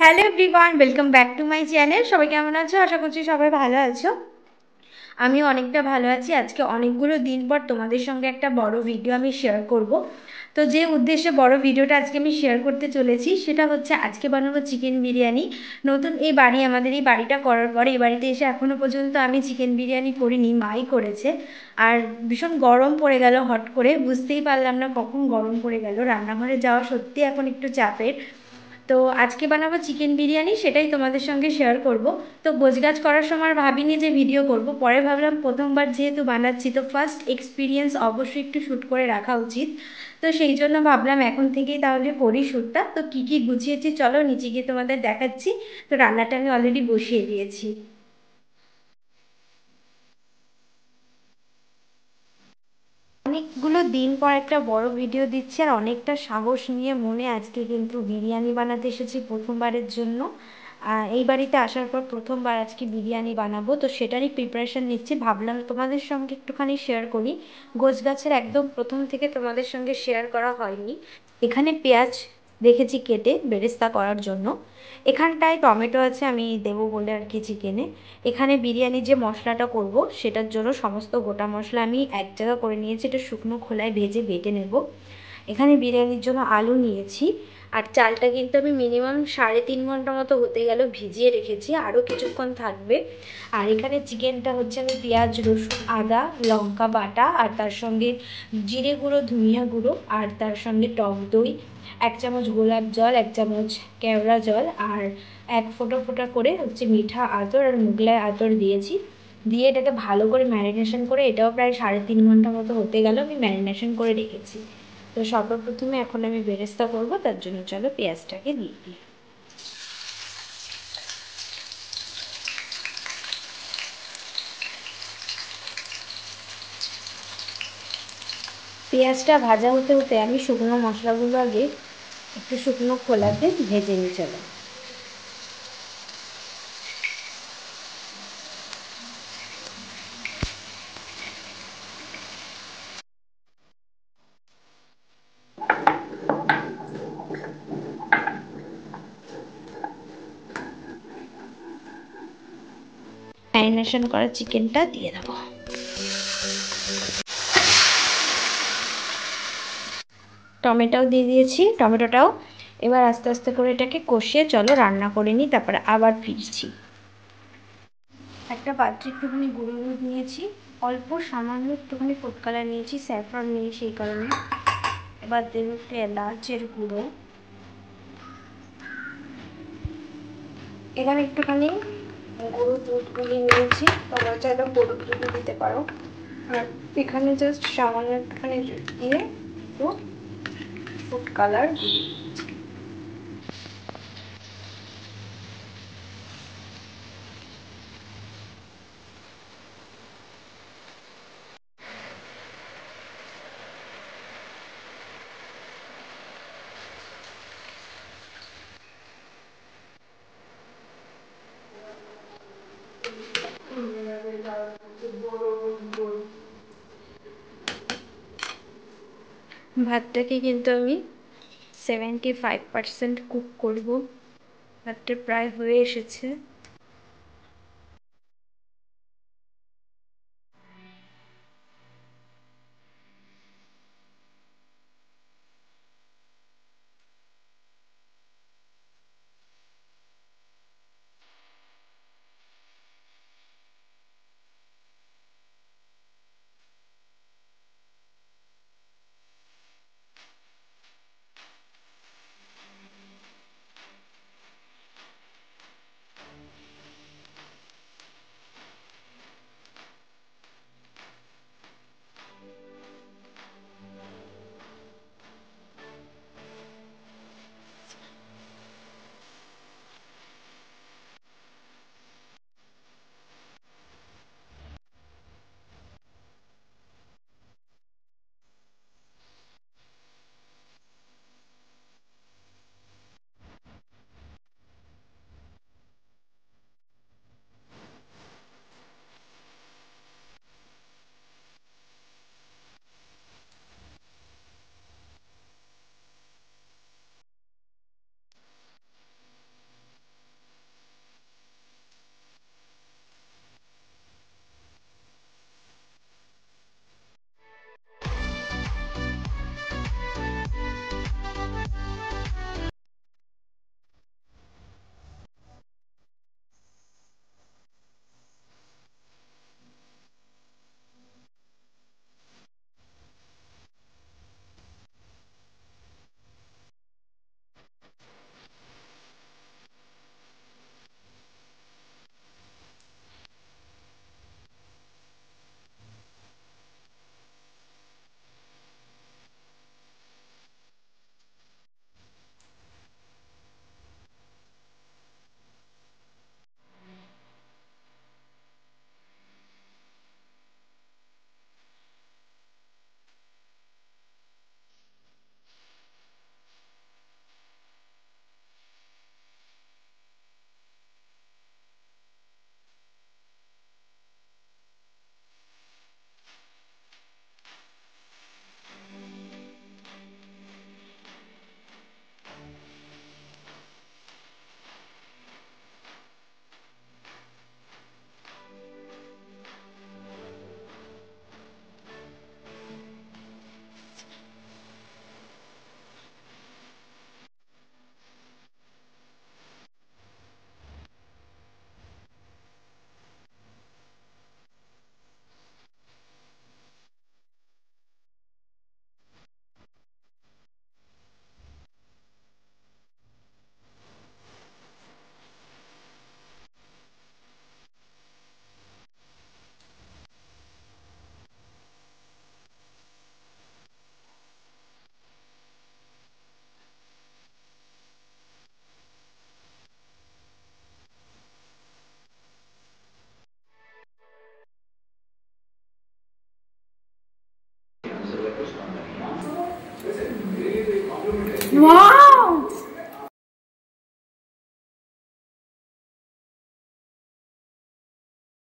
Hello everyone, welcome back to my channel. সবাই কেমন আছো? আশা করছি সবাই ভালো আছো। আমিও অনেকটা ভালো আছি। আজকে অনেকগুলো দিন পর তোমাদের সঙ্গে একটা বড় ভিডিও আমি শেয়ার করব। তো যে উদ্দেশ্যে বড় ভিডিওটা আজকে আমি শেয়ার করতে চলেছি সেটা হচ্ছে আজকে বানাবো চিকেন বিরিয়ানি। নতুন এই বাড়ি, আমাদের এই বাড়িটা করার পরে এই বাড়িতে এসে এখনও পর্যন্ত আমি চিকেন বিরিয়ানি করিনি, মাই করেছে। আর ভীষণ গরম পড়ে গেল, হট করে বুঝতেই পারলাম না কখন গরম পড়ে গেল। রান্নাঘরে যাওয়া সত্যি এখন একটু চাপের। তো আজকে বানাবো চিকেন বিরিয়ানি, সেটাই তোমাদের সঙ্গে শেয়ার করব। তো গোছগাছ করার সময় ভাবিনি যে ভিডিও করব, পরে ভাবলাম প্রথমবার যেহেতু বানাচ্ছি তো ফার্স্ট এক্সপিরিয়েন্স অবশ্যই একটু শ্যুট করে রাখা উচিত। তো সেই জন্য ভাবলাম এখন থেকেই তাহলে করি শ্যুটটা। তো কী কী গুছিয়েছি চলো নিচে গিয়ে তোমাদের দেখাচ্ছি। তো রান্নাটা আমি অলরেডি বসিয়ে দিয়েছি। অনেকগুলো দিন পর একটা বড় ভিডিও দিচ্ছি আর অনেকটা সাহস নিয়ে মনে আজকে কিন্তু বিরিয়ানি বানাতে এসেছি প্রথমবারের জন্য। এই বাড়িতে আসার পর প্রথমবার আজকে বিরিয়ানি বানাবো, তো সেটারই প্রিপারেশান নিচ্ছি। ভাবলাম তোমাদের সঙ্গে একটুখানি শেয়ার করি। গোছগাছের একদম প্রথম থেকে তোমাদের সঙ্গে শেয়ার করা হয়নি। এখানে পেঁয়াজ রেখেছি কেটে বেরেস্তা করার জন্য। এখানটায় টমেটো আছে, আমি দেবো বলে আর কি চিকেনে। এখানে বিরিয়ানির যে মশলাটা করব সেটার জন্য সমস্ত গোটা মশলা আমি এক জায়গা করে নিয়েছি, এটা শুকনো খোলায় ভেজে বেটে নেব। এখানে বিরিয়ানির জন্য আলু নিয়েছি। আর চালটা কিন্তু আমি মিনিমাম 3.5 ঘন্টা মতো হতে গেল ভিজিয়ে রেখেছি, আরও কিছুক্ষণ থাকবে। আর এখানে চিকেনটা হচ্ছে আমি পেঁয়াজ রসুন আদা লঙ্কা বাটা, আর তার সঙ্গে জিরে গুঁড়ো ধনিয়া গুঁড়ো, আর তার সঙ্গে টক দই, 1 চামচ গোলাপ জল, 1 চামচ কেওড়া জল, আর 1 ফোঁটা করে হচ্ছে মিঠা আতর আর মুগলাই আতর দিয়েছি। দিয়ে এটাকে ভালো করে ম্যারিনেশন করে, এটাও প্রায় 3.5 ঘন্টা মতো হতে গেল আমি ম্যারিনেশন করে রেখেছি। তো সর্বপ্রথমে এখন আমি বেরেস্তা করব, তার জন্য চলো পেঁয়াজটাকে দিয়ে দিই। পেঁয়াজটা ভাজা হতে হতে আমি শুকনো মশলাগুলো আগে একটু শুকনো খোলাতে ভেজে নিই চলো। ম্যারিনেশন করা চিকেনটা দিয়ে দেবো। টমেটোও দিয়ে দিয়েছি, টমেটোটাও। এবার আস্তে আস্তে করে এটাকে কষিয়ে চলো রান্না করে নিই, তারপরে আবার ফিরছি। একটা পাত্রে একটুখানি গুঁড়ো দুধ নিয়েছি, অল্প সামান্য একটুখানি ফুড কালার নিয়েছি, স্যাফরন নিয়ে সেই কারণে। এবার দেবো একটু এলাচের গুঁড়ো। এখানে একটুখানি গরুর দুধ গুলিয়ে নিয়েছি, তোমরা চাইলে গরুর দুধও দিতে পারো। আর এখানে জাস্ট সামান্য একটুখানি দিয়ে একটু ফুড কালার। ভাতটাকে কিন্তু আমি 75% কুক করব। ভাতটা প্রায় হয়ে এসেছে।